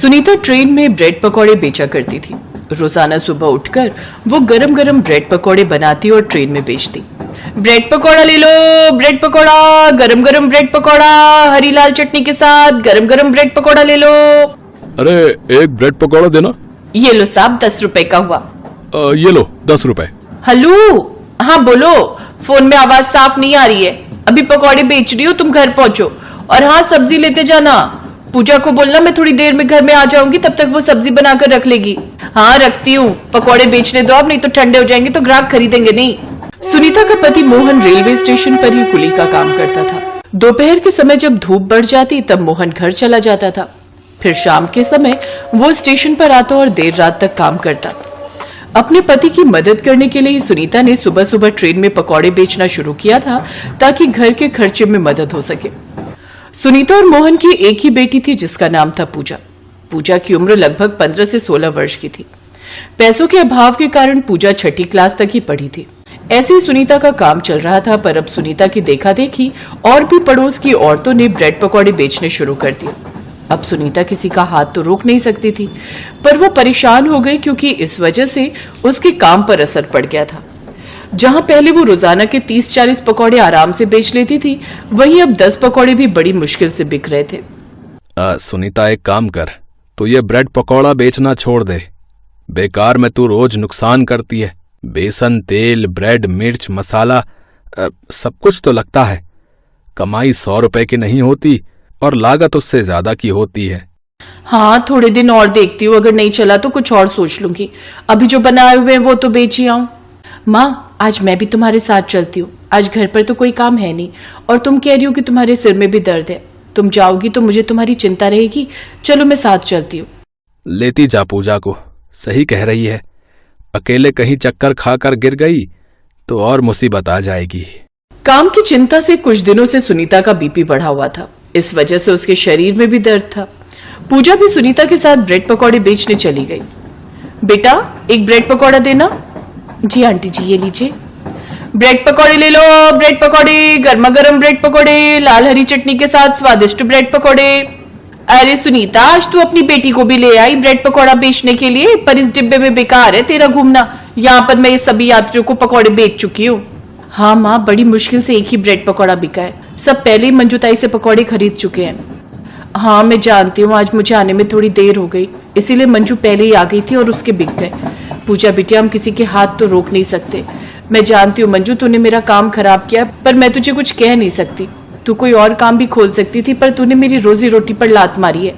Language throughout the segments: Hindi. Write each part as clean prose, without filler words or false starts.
सुनीता ट्रेन में ब्रेड पकौड़े बेचा करती थी। रोजाना सुबह उठकर वो गरम गरम ब्रेड पकौड़े बनाती और ट्रेन में बेचती। ब्रेड पकौड़ा ले लो, ब्रेड पकौड़ा, गरम गरम ब्रेड पकौड़ा, हरी लाल चटनी के साथ गरम गरम ब्रेड पकौड़ा ले लो। अरे एक ब्रेड पकौड़ा देना। ये लो साहब, 10 रुपए का हुआ। ये लो 10 रुपए। हेलो, हाँ बोलो। फोन में आवाज साफ नहीं आ रही है। अभी पकौड़े बेच रही हो, तुम घर पहुंचो। और हाँ, सब्जी लेते जाना। पूजा को बोलना मैं थोड़ी देर में घर में आ जाऊंगी, तब तक वो सब्जी बनाकर रख लेगी। हाँ रखती हूँ, पकौड़े बेचने दो अब, नहीं तो ठंडे हो जाएंगे तो ग्राहक खरीदेंगे नहीं। सुनीता का पति मोहन रेलवे स्टेशन पर ही कुली का काम करता था। दोपहर के समय जब धूप बढ़ जाती तब मोहन घर चला जाता था। फिर शाम के समय वो स्टेशन पर आता और देर रात तक काम करता। अपने पति की मदद करने के लिए सुनीता ने सुबह सुबह ट्रेन में पकौड़े बेचना शुरू किया था ताकि घर के खर्चे में मदद हो सके। सुनीता और मोहन की एक ही बेटी थी जिसका नाम था पूजा। पूजा की उम्र लगभग 15 से 16 वर्ष की थी। पैसों के अभाव के कारण पूजा 6ठी क्लास तक ही पढ़ी थी। ऐसे ही सुनीता का काम चल रहा था, पर अब सुनीता की देखा देखी और भी पड़ोस की औरतों ने ब्रेड पकौड़े बेचने शुरू कर दिए। अब सुनीता किसी का हाथ तो रोक नहीं सकती थी, पर वो परेशान हो गई क्योंकि इस वजह से उसके काम पर असर पड़ गया था। जहां पहले वो रोजाना के 30-40 पकौड़े आराम से बेच लेती थी, वहीं अब 10 पकौड़े भी बड़ी मुश्किल से बिक रहे थे। सुनीता एक काम कर, तू ये ब्रेड पकौड़ा बेचना छोड़ दे। बेकार में तू रोज नुकसान करती है। बेसन, तेल, ब्रेड, मिर्च, मसाला सब कुछ तो लगता है। कमाई 100 रुपए की नहीं होती और लागत उससे ज्यादा की होती है। हाँ, थोड़े दिन और देखती हूँ, अगर नहीं चला तो कुछ और सोच लूंगी। अभी जो बनाए हुए हैं वो तो बेच ही आऊं। माँ, आज मैं भी तुम्हारे साथ चलती हूँ। आज घर पर तो कोई काम है नहीं और तुम कह रही हो कि तुम्हारे सिर में भी दर्द है। तुम जाओगी तो मुझे तुम्हारी चिंता रहेगी। चलो मैं साथ चलती हूँ। लेती जा पूजा को, सही कह रही है। अकेले कहीं चक्कर खाकर गिर गई तो और मुसीबत आ जाएगी। काम की चिंता से कुछ दिनों से सुनीता का बीपी बढ़ा हुआ था। इस वजह से उसके शरीर में भी दर्द था। पूजा भी सुनीता के साथ ब्रेड पकौड़े बेचने चली गई। बेटा, एक ब्रेड पकौड़ा देना। जी आंटी जी, ये लीजिए। ब्रेड पकौड़े ले लो, ब्रेड पकौड़े, गर्मा गर्म ब्रेड पकौड़े, लाल हरी चटनी के साथ स्वादिष्ट ब्रेड पकौड़े। अरे सुनीता, आज तू अपनी बेटी को भी ले आई ब्रेड पकौड़ा बेचने के लिए, पर इस डिब्बे में बेकार है तेरा घूमना। यहाँ पर मैं ये सभी यात्रियों को पकौड़े बेच चुकी हूँ। हाँ माँ, बड़ी मुश्किल से एक ही ब्रेड पकौड़ा बिका है। सब पहले ही मंजूताई से पकौड़े खरीद चुके हैं। हाँ मैं जानती हूँ, आज मुझे आने में थोड़ी देर हो गई, इसीलिए मंजू पहले ही आ गई थी और उसके बिक गए। पूजा बिटिया, हम किसी के हाथ तो रोक नहीं सकते। मैं जानती हूँ मंजू, तूने मेरा काम खराब किया, पर मैं तुझे कुछ कह नहीं सकती। तू कोई और काम भी खोल सकती थी, पर तूने मेरी रोजी रोटी पर लात मारी है।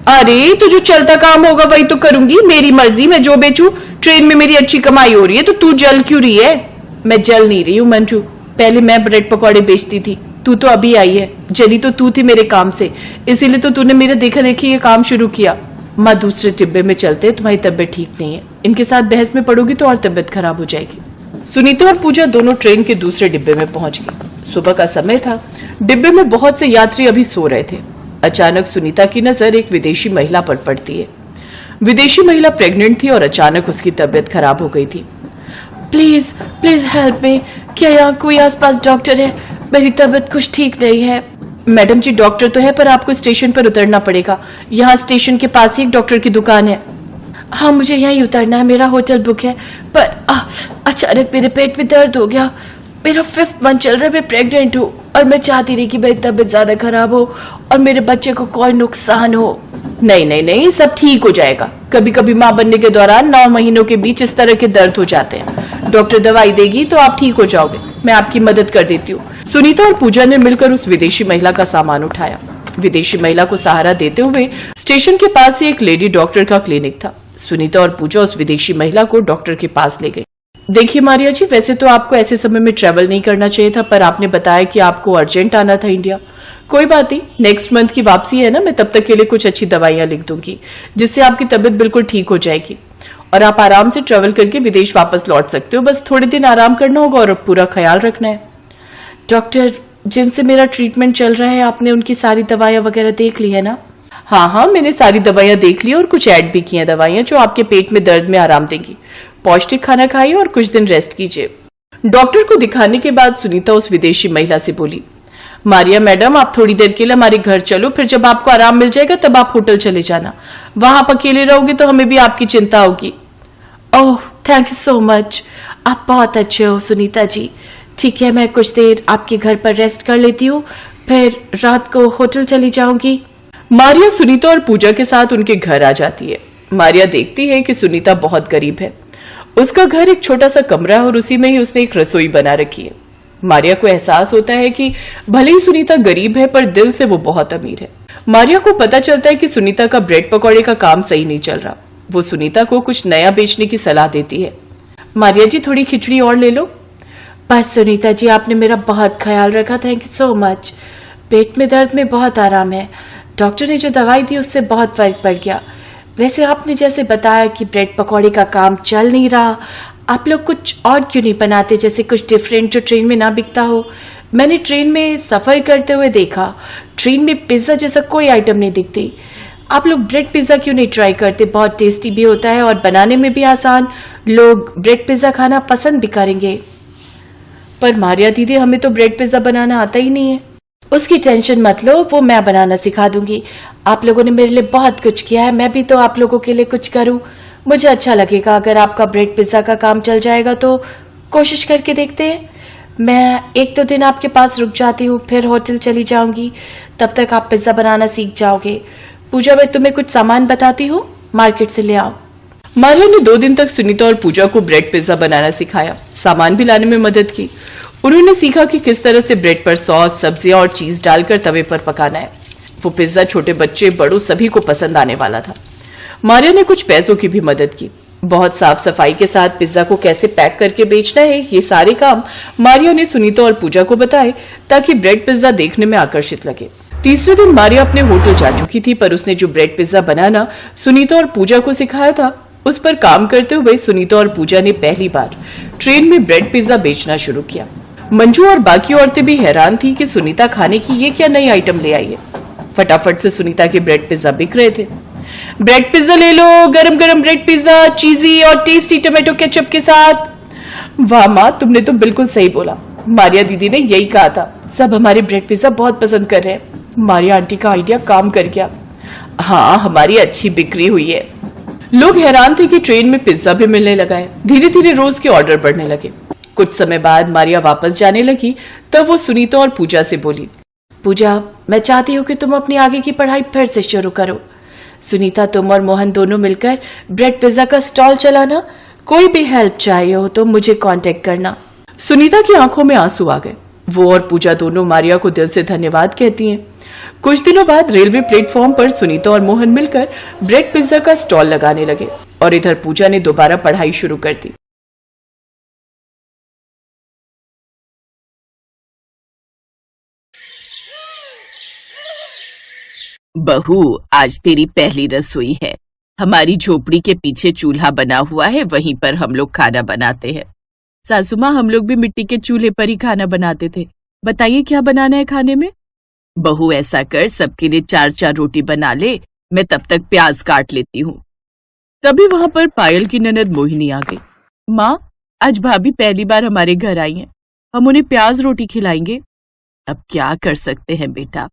अरे तो जो चलता काम होगा वही तो करूंगी, मेरी मर्जी, मैं जो बेचूं। ट्रेन में मेरी अच्छी कमाई हो रही है तो तू जल क्यों रही है? मैं जल नहीं रही हूँ मंजू, पहले मैं ब्रेड पकौड़े बेचती थी। तू तो अभी आई है, जली तो तू थी मेरे काम से, इसीलिए तो तूने मेरे देखा देखी ये काम शुरू किया। माँ, दूसरे डिब्बे में चलते, तुम्हारी तबीयत ठीक नहीं है। इनके साथ बहस में पड़ोगी तो और तबीयत खराब हो जाएगी। सुनीता और पूजा दोनों ट्रेन के दूसरे डिब्बे में पहुंच गई। सुबह का समय था। डिब्बे में बहुत से यात्री अभी सो रहे थे। अचानक सुनीता की नजर एक विदेशी महिला पर पड़ती है। विदेशी महिला प्रेग्नेंट थी और अचानक उसकी तबीयत खराब हो गई थी। प्लीज प्लीज हेल्प मी, क्या यहाँ कोई आसपास डॉक्टर है? मेरी तबीयत कुछ ठीक नहीं है। मैडम जी, डॉक्टर तो है, पर आपको स्टेशन पर उतरना पड़ेगा। यहाँ स्टेशन के पास ही एक डॉक्टर की दुकान है। हाँ, मुझे यहीं उतरना है, मेरा होटल बुक है। पर अचानक मेरे पेट में दर्द हो गया। मेरा 5th मंथ चल रहा है, मैं प्रेग्नेंट हूँ और मैं चाहती नहीं कि मेरी तबीयत ज्यादा खराब हो और मेरे बच्चे को कोई नुकसान हो। नहीं नहीं नहीं, सब ठीक हो जाएगा। कभी कभी माँ बनने के दौरान 9 महीनों के बीच इस तरह के दर्द हो जाते हैं। डॉक्टर दवाई देगी तो आप ठीक हो जाओगे। मैं आपकी मदद कर देती हूँ। सुनीता और पूजा ने मिलकर उस विदेशी महिला का सामान उठाया। विदेशी महिला को सहारा देते हुए स्टेशन के पास ही एक लेडी डॉक्टर का क्लिनिक था। सुनीता और पूजा उस विदेशी महिला को डॉक्टर के पास ले गई। देखिए मारिया जी, वैसे तो आपको ऐसे समय में ट्रेवल नहीं करना चाहिए था, पर आपने बताया कि आपको अर्जेंट आना था इंडिया। कोई बात नहीं, नेक्स्ट मंथ की वापसी है ना, मैं तब तक के लिए कुछ अच्छी दवाइयां लिख दूंगी जिससे आपकी तबीयत बिल्कुल ठीक हो जाएगी और आप आराम से ट्रेवल करके विदेश वापस लौट सकते हो। बस थोड़े दिन आराम करना होगा और पूरा ख्याल रखना है। डॉक्टर, जिनसे मेरा ट्रीटमेंट चल रहा है, आपने उनकी सारी दवाइयां वगैरह देख ली है ना? हाँ, मैंने सारी दवाइयां देख ली और कुछ ऐड भी की हैं दवाइयां जो आपके पेट में दर्द में आराम देंगी। पौष्टिक खाना खाइए और कुछ दिन रेस्ट कीजिए। डॉक्टर को दिखाने के बाद सुनीता उस विदेशी महिला से बोली, मारिया मैडम, आप थोड़ी देर के लिए हमारे घर चलो, फिर जब आपको आराम मिल जाएगा तब आप होटल चले जाना। वहां आप अकेले रहोगे तो हमें भी आपकी चिंता होगी। ओह, थैंक यू सो मच, आप बहुत अच्छे हो सुनीता जी। ठीक है, मैं कुछ देर आपके घर पर रेस्ट कर लेती हूँ, फिर रात को होटल चली जाऊंगी। मारिया सुनीता और पूजा के साथ उनके घर आ जाती है। मारिया देखती है कि सुनीता बहुत गरीब है। उसका घर एक छोटा सा कमरा है और उसी में ही उसने एक रसोई बना रखी है। मारिया को एहसास होता है कि भले ही सुनीता गरीब है पर दिल से वो बहुत अमीर है। मारिया को पता चलता है कि सुनीता का ब्रेड पकौड़े का काम सही नहीं चल रहा। वो सुनीता को कुछ नया बेचने की सलाह देती है। मारिया जी, थोड़ी खिचड़ी और ले लो। बस सुनीता जी, आपने मेरा बहुत ख्याल रखा, थैंक यू सो मच। पेट में दर्द में बहुत आराम है, डॉक्टर ने जो दवाई दी उससे बहुत फर्क पड़ गया। वैसे आपने जैसे बताया कि ब्रेड पकौड़े का काम चल नहीं रहा, आप लोग कुछ और क्यों नहीं बनाते, जैसे कुछ डिफरेंट जो ट्रेन में ना बिकता हो। मैंने ट्रेन में सफर करते हुए देखा, ट्रेन में पिज्जा जैसा कोई आइटम नहीं दिखती। आप लोग ब्रेड पिज्जा क्यों नहीं ट्राई करते, बहुत टेस्टी भी होता है और बनाने में भी आसान, लोग ब्रेड पिज्जा खाना पसंद भी करेंगे। पर मारिया दीदी, हमें तो ब्रेड पिज्जा बनाना आता ही नहीं है। उसकी टेंशन मत लो, वो मैं बनाना सिखा दूंगी। आप लोगों ने मेरे लिए बहुत कुछ किया है, मैं भी तो आप लोगों के लिए कुछ करूं। मुझे अच्छा लगेगा अगर आपका ब्रेड पिज्जा का काम चल जाएगा तो कोशिश करके देखते हैं। मैं 1-2 दिन आपके पास रुक जाती हूँ, फिर होटल चली जाऊंगी, तब तक आप पिज्जा बनाना सीख जाओगे। पूजा, मैं तुम्हें कुछ सामान बताती हूँ, मार्केट से ले आओ। मारिया ने 2 दिन तक सुनीता और पूजा को ब्रेड पिज्जा बनाना सिखाया, सामान भी लाने में मदद की। उन्होंने सीखा कि किस तरह से ब्रेड पर सॉस, सब्जियां और चीज डालकर तवे पर पकाना है। वो पिज्जा छोटे बच्चे बड़ों सभी को पसंद आने वाला था। मारिया ने कुछ पैसों की भी मदद की। बहुत साफ सफाई के साथ पिज्जा को कैसे पैक करके बेचना है, ये सारे काम मारिया ने सुनीता और पूजा को बताए ताकि ब्रेड पिज्जा देखने में आकर्षित लगे। तीसरे दिन मारिया अपने होटल जा चुकी थी, पर उसने जो ब्रेड पिज्जा बनाना सुनीता और पूजा को सिखाया था उस पर काम करते हुए सुनीता और पूजा ने पहली बार ट्रेन में ब्रेड पिज्जा बेचना शुरू किया। मंजू और बाकी औरतें भी हैरान थी कि सुनीता खाने की ये क्या नई आइटम ले आई है। फटाफट से सुनीता के ब्रेड पिज्जा बिक रहे थे। ब्रेड पिज्जा ले लो, गरम गरम ब्रेड पिज्जा, चीजी और टेस्टी टोमेटो केचप के साथ। वाह माँ, तुमने तो बिल्कुल सही बोला, मारिया दीदी ने यही कहा था। सब हमारे ब्रेड पिज्जा बहुत पसंद कर रहे हैं। मारिया आंटी का आइडिया काम कर गया। हाँ, हमारी अच्छी बिक्री हुई है। लोग हैरान थे कि ट्रेन में पिज्जा भी मिलने लगा है। धीरे धीरे रोज के ऑर्डर बढ़ने लगे। कुछ समय बाद मारिया वापस जाने लगी, तब वो सुनीता और पूजा से बोली, पूजा, मैं चाहती हूँ कि तुम अपनी आगे की पढ़ाई फिर से शुरू करो। सुनीता, तुम और मोहन दोनों मिलकर ब्रेड पिज्जा का स्टॉल चलाना। कोई भी हेल्प चाहिए हो तो मुझे कांटेक्ट करना। सुनीता की आंखों में आंसू आ गए। वो और पूजा दोनों मारिया को दिल से धन्यवाद कहती हैं। कुछ दिनों बाद रेलवे प्लेटफॉर्म पर सुनीता और मोहन मिलकर ब्रेड पिज्जा का स्टॉल लगाने लगे और इधर पूजा ने दोबारा पढ़ाई शुरू कर दी। बहू, आज तेरी पहली रसोई है। हमारी झोपड़ी के पीछे चूल्हा बना हुआ है, वहीं पर हम लोग खाना बनाते हैं। सासू माँ, हम लोग भी मिट्टी के चूल्हे पर ही खाना बनाते थे। बताइए क्या बनाना है खाने में? बहू, ऐसा कर, सबके लिए 4-4 रोटी बना ले, मैं तब तक प्याज काट लेती हूँ। तभी वहां पर पायल की ननद मोहिनी आ गई। माँ, आज भाभी पहली बार हमारे घर आई हैं, हम उन्हें प्याज रोटी खिलाएंगे। अब क्या कर सकते हैं बेटा।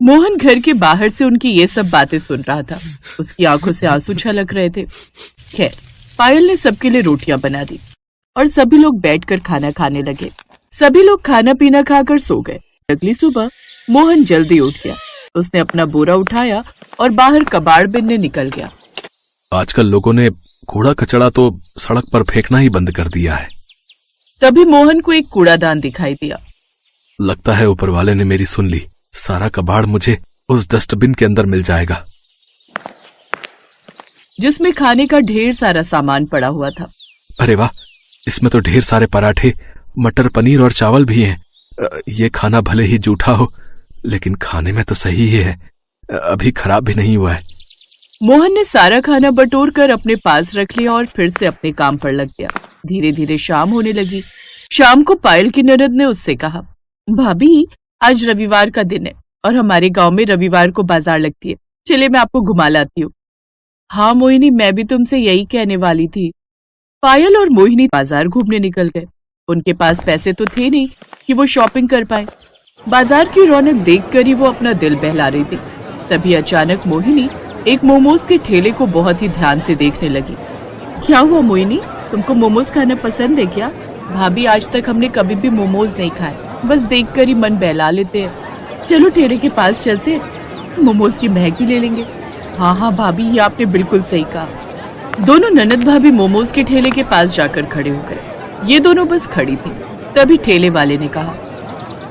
मोहन घर के बाहर से उनकी ये सब बातें सुन रहा था। उसकी आंखों से आंसू छलक रहे थे। खैर, पायल ने सबके लिए रोटियां बना दी और सभी लोग बैठकर खाना खाने लगे। सभी लोग खाना पीना खाकर सो गए। अगली सुबह मोहन जल्दी उठ गया। उसने अपना बोरा उठाया और बाहर कबाड़ बिनने निकल गया। आजकल लोगों ने कूड़ा कचड़ा तो सड़क पर फेंकना ही बंद कर दिया है। तभी मोहन को एक कूड़ादान दिखाई दिया। लगता है ऊपर वाले ने मेरी सुन ली। सारा कबाड़ मुझे उस डस्टबिन के अंदर मिल जाएगा, जिसमें खाने का ढेर सारा सामान पड़ा हुआ था। अरे वाह, इसमें तो ढेर सारे पराठे, मटर पनीर और चावल भी हैं। ये खाना भले ही जूठा हो, लेकिन खाने में तो सही ही है, अभी खराब भी नहीं हुआ है। मोहन ने सारा खाना बटोर कर अपने पास रख लिया और फिर से अपने काम पर लग गया। धीरे धीरे शाम होने लगी। शाम को पायल की ननद ने उससे कहा, भाभी, आज रविवार का दिन है और हमारे गांव में रविवार को बाजार लगती है, चलिए मैं आपको घुमा लाती हूँ। हाँ मोहिनी, मैं भी तुमसे यही कहने वाली थी। पायल और मोहिनी बाजार घूमने निकल गए। उनके पास पैसे तो थे नहीं कि वो शॉपिंग कर पाए। बाजार की रौनक देखकर ही वो अपना दिल बहला रही थी। तभी अचानक मोहिनी एक मोमोज के ठेले को बहुत ही ध्यान से देखने लगी। क्या हुआ मोहिनी, तुमको मोमोज खाना पसंद है क्या? भाभी, आज तक हमने कभी भी मोमोज नहीं खाए, बस देखकर ही मन बहला लेते हैं। चलो ठेले के पास चलते हैं, मोमोज की महक भी ले लेंगे। हाँ हाँ भाभी, ये आपने बिल्कुल सही कहा। दोनों ननद भाभी मोमोज के ठेले के पास जाकर खड़े हो गए। ये दोनों बस खड़ी थी। तभी ठेले वाले ने कहा,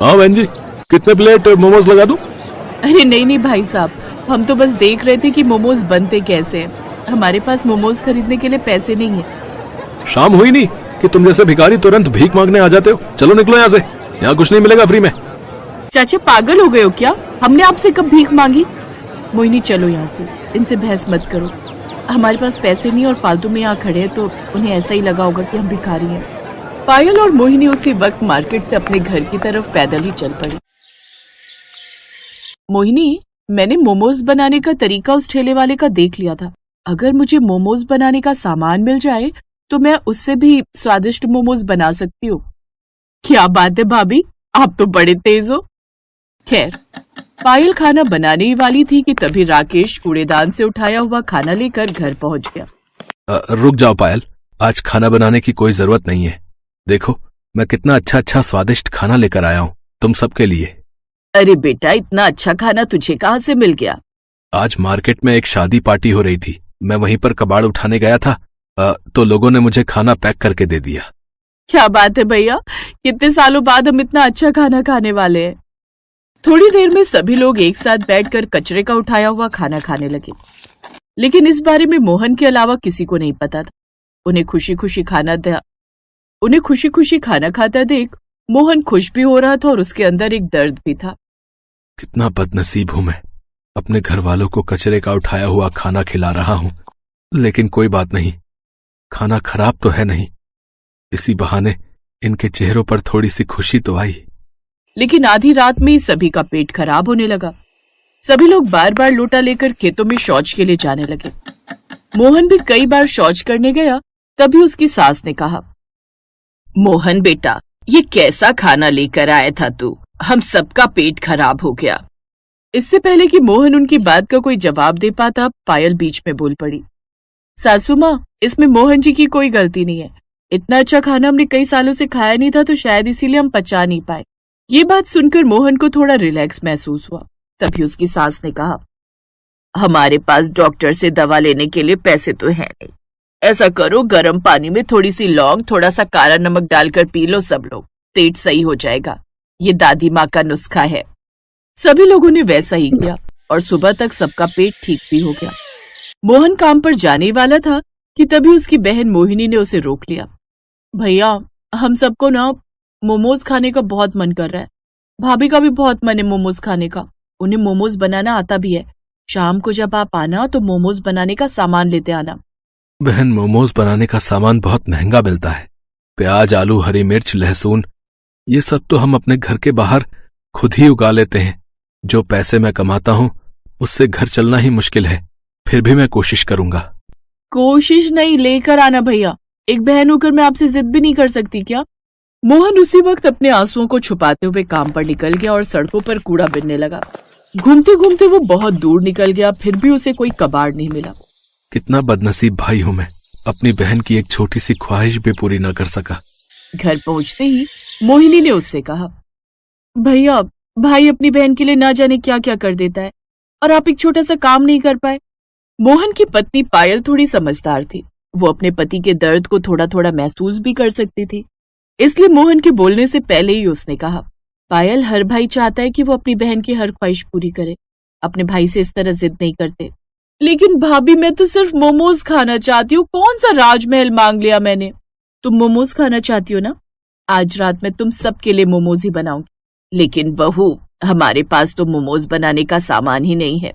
हाँ बहन जी, कितने प्लेट मोमोज लगा दूं? अरे नहीं नहीं भाई साहब, हम तो बस देख रहे थे कि मोमोज बनते कैसे हैं। हमारे पास मोमोज खरीदने के लिए पैसे नहीं है। शाम हुई नहीं कि तुम जैसे भिखारी तुरंत भीख मांगने आ जाते हो। चलो निकलो यहाँ से, यहाँ कुछ नहीं मिलेगा फ्री में। चाचा पागल हो गए हो क्या? हमने आपसे कब भीख मांगी? मोहिनी चलो यहाँ से, इनसे बहस मत करो। हमारे पास पैसे नहीं और फालतू में यहाँ खड़े हैं तो उन्हें ऐसा ही लगा होगा कि हम भिखारी हैं। पायल और मोहिनी उसी वक्त मार्केट से अपने घर की तरफ पैदल ही चल पड़ी। मोहिनी, मैंने मोमोज बनाने का तरीका उस ठेले वाले का देख लिया था। अगर मुझे मोमोज बनाने का सामान मिल जाए तो मैं उससे भी स्वादिष्ट मोमोज बना सकती हूँ। क्या बात है भाभी, आप तो बड़े तेज हो। खैर, पायल खाना बनाने ही वाली थी कि तभी राकेश कूड़ेदान से उठाया हुआ खाना लेकर घर पहुंच गया। रुक जाओ पायल, आज खाना बनाने की कोई जरूरत नहीं है। देखो मैं कितना अच्छा अच्छा स्वादिष्ट खाना लेकर आया हूँ तुम सबके लिए। अरे बेटा, इतना अच्छा खाना तुझे कहाँ से मिल गया? आज मार्केट में एक शादी पार्टी हो रही थी, मैं वहीं पर कबाड़ उठाने गया था, तो लोगों ने मुझे खाना पैक करके दे दिया। क्या बात है भैया, कितने सालों बाद हम इतना अच्छा खाना खाने वाले हैं। थोड़ी देर में सभी लोग एक साथ बैठकर कचरे का उठाया हुआ खाना खाने लगे, लेकिन इस बारे में मोहन के अलावा किसी को नहीं पता था। उन्हें खुशी खुशी खाना खाता देख मोहन खुश भी हो रहा था और उसके अंदर एक दर्द भी था। कितना बदनसीब हूं मैं, अपने घर वालों को कचरे का उठाया हुआ खाना खिला रहा हूं। लेकिन कोई बात नहीं, खाना खराब तो है नहीं, इसी बहाने इनके चेहरों पर थोड़ी सी खुशी तो आई। लेकिन आधी रात में ही सभी का पेट खराब होने लगा। सभी लोग बार बार लोटा लेकर खेतों में शौच के लिए जाने लगे। मोहन भी कई बार शौच करने गया। तभी उसकी सास ने कहा, मोहन बेटा, ये कैसा खाना लेकर आया था तू? हम सबका पेट खराब हो गया। इससे पहले कि मोहन उनकी बात का कोई जवाब दे पाता, पायल बीच में बोल पड़ी, सासू माँ, इसमें मोहन जी की कोई गलती नहीं है। इतना अच्छा खाना हमने कई सालों से खाया नहीं था, तो शायद इसीलिए हम पचा नहीं पाए। ये बात सुनकर मोहन को थोड़ा रिलैक्स महसूस हुआ। तभी उसकी सास ने कहा, हमारे पास डॉक्टर से दवा लेने के लिए पैसे तो है नहीं। ऐसा करो, गर्म पानी में थोड़ी सी लौंग, थोड़ा सा काला नमक डालकर पी लो सब लोग, पेट सही हो जाएगा। ये दादी माँ का नुस्खा है। सभी लोगों ने वैसा ही किया और सुबह तक सबका पेट ठीक भी हो गया। मोहन काम पर जाने वाला था कि तभी उसकी बहन मोहिनी ने उसे रोक लिया। भैया, हम सबको ना मोमोज खाने का बहुत मन कर रहा है। भाभी का भी बहुत मन है मोमोज खाने का। उन्हें मोमोज बनाना आता भी है। शाम को जब आप आना तो मोमोज बनाने का सामान लेते आना। बहन, मोमोज बनाने का सामान बहुत महंगा मिलता है। प्याज, आलू, हरी मिर्च, लहसुन, ये सब तो हम अपने घर के बाहर खुद ही उगा लेते हैं। जो पैसे मैं कमाता हूँ उससे घर चलना ही मुश्किल है। फिर भी मैं कोशिश करूंगा। कोशिश नहीं, लेकर आना भैया। एक बहन होकर मैं आपसे जिद भी नहीं कर सकती क्या? मोहन उसी वक्त अपने आंसुओं को छुपाते हुए काम पर निकल गया और सड़कों पर कूड़ा बिनने लगा। घूमते घूमते वो बहुत दूर निकल गया, फिर भी उसे कोई कबाड़ नहीं मिला। कितना बदनसीब भाई हूं मैं, अपनी बहन की एक छोटी सी ख्वाहिश भी पूरी न कर सका। घर पहुंचते ही मोहिनी ने उससे कहा, भैया, भाई अपनी बहन के लिए ना जाने क्या क्या कर देता है और आप एक छोटा सा काम नहीं कर पाए। मोहन की पत्नी पायल थोड़ी समझदार थी। वो अपने पति के दर्द को थोड़ा थोड़ा महसूस भी कर सकती थी। इसलिए मोहन के बोलने से पहले ही उसने कहा, पायल, हर भाई चाहता है कि वो अपनी बहन की हर ख्वाहिश पूरी करे। अपने भाई से इस तरह जिद नहीं करते। लेकिन भाभी, मैं तो सिर्फ मोमोज खाना चाहती हूँ। कौन सा राजमहल मांग लिया मैंने? तुम मोमोज खाना चाहती हो ना? आज रात में तुम सबके लिए मोमोज ही बनाऊंगी। लेकिन बहू, हमारे पास तो मोमोज बनाने का सामान ही नहीं है।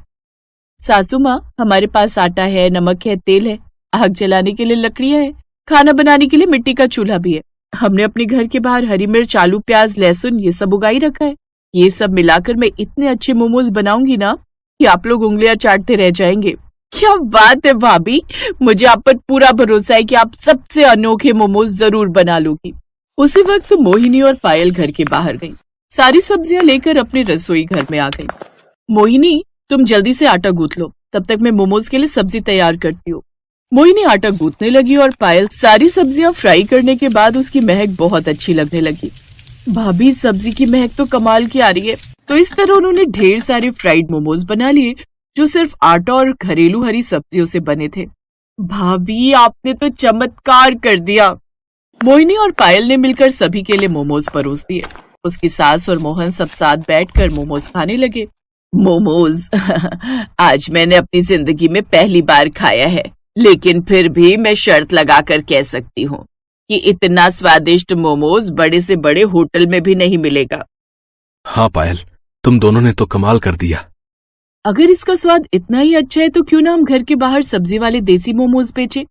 सासू माँ, हमारे पास आटा है, नमक है, तेल है, आग जलाने के लिए लकड़ियां है, खाना बनाने के लिए मिट्टी का चूल्हा भी है। हमने अपने घर के बाहर हरी मिर्च, आलू, प्याज, लहसुन ये सब उगाई रखा है। ये सब मिलाकर मैं इतने अच्छे मोमोज बनाऊंगी ना कि आप लोग उंगलियां चाटते रह जाएंगे। क्या बात है भाभी, मुझे आप पर पूरा भरोसा है कि आप सबसे अनोखे मोमोज जरूर बना लोगी। उसी वक्त मोहिनी और पायल घर के बाहर गई। सारी सब्जियां लेकर अपने रसोई घर में आ गई। मोहिनी, तुम जल्दी से आटा गूंथ लो, तब तक मैं मोमोज के लिए सब्जी तैयार करती हूँ। मोहिनी आटा गूंथने लगी और पायल सारी सब्जियां फ्राई करने के बाद उसकी महक बहुत अच्छी लगने लगी। भाभी, सब्जी की महक तो कमाल की आ रही है। तो इस तरह उन्होंने ढेर सारे फ्राइड मोमोज बना लिए जो सिर्फ आटा और घरेलू हरी सब्जियों से बने थे। भाभी, आपने तो चमत्कार कर दिया। मोहिनी और पायल ने मिलकर सभी के लिए मोमोज परोस दिए। उसकी सास और मोहन सब साथ बैठकर मोमोज खाने लगे। मोमोज आज मैंने अपनी जिंदगी में पहली बार खाया है, लेकिन फिर भी मैं शर्त लगाकर कह सकती हूँ कि इतना स्वादिष्ट मोमोज बड़े से बड़े होटल में भी नहीं मिलेगा। हाँ पायल, तुम दोनों ने तो कमाल कर दिया। अगर इसका स्वाद इतना ही अच्छा है तो क्यों ना हम घर के बाहर सब्जी वाले देसी मोमोज बेचें।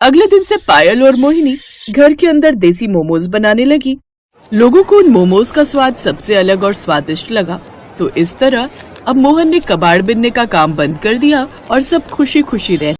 अगले दिन से पायल और मोहिनी घर के अंदर देसी मोमोज बनाने लगी। लोगों को उन मोमोज का स्वाद सबसे अलग और स्वादिष्ट लगा। तो इस तरह अब मोहन ने कबाड़ बिनने का काम बंद कर दिया और सब खुशी खुशी रह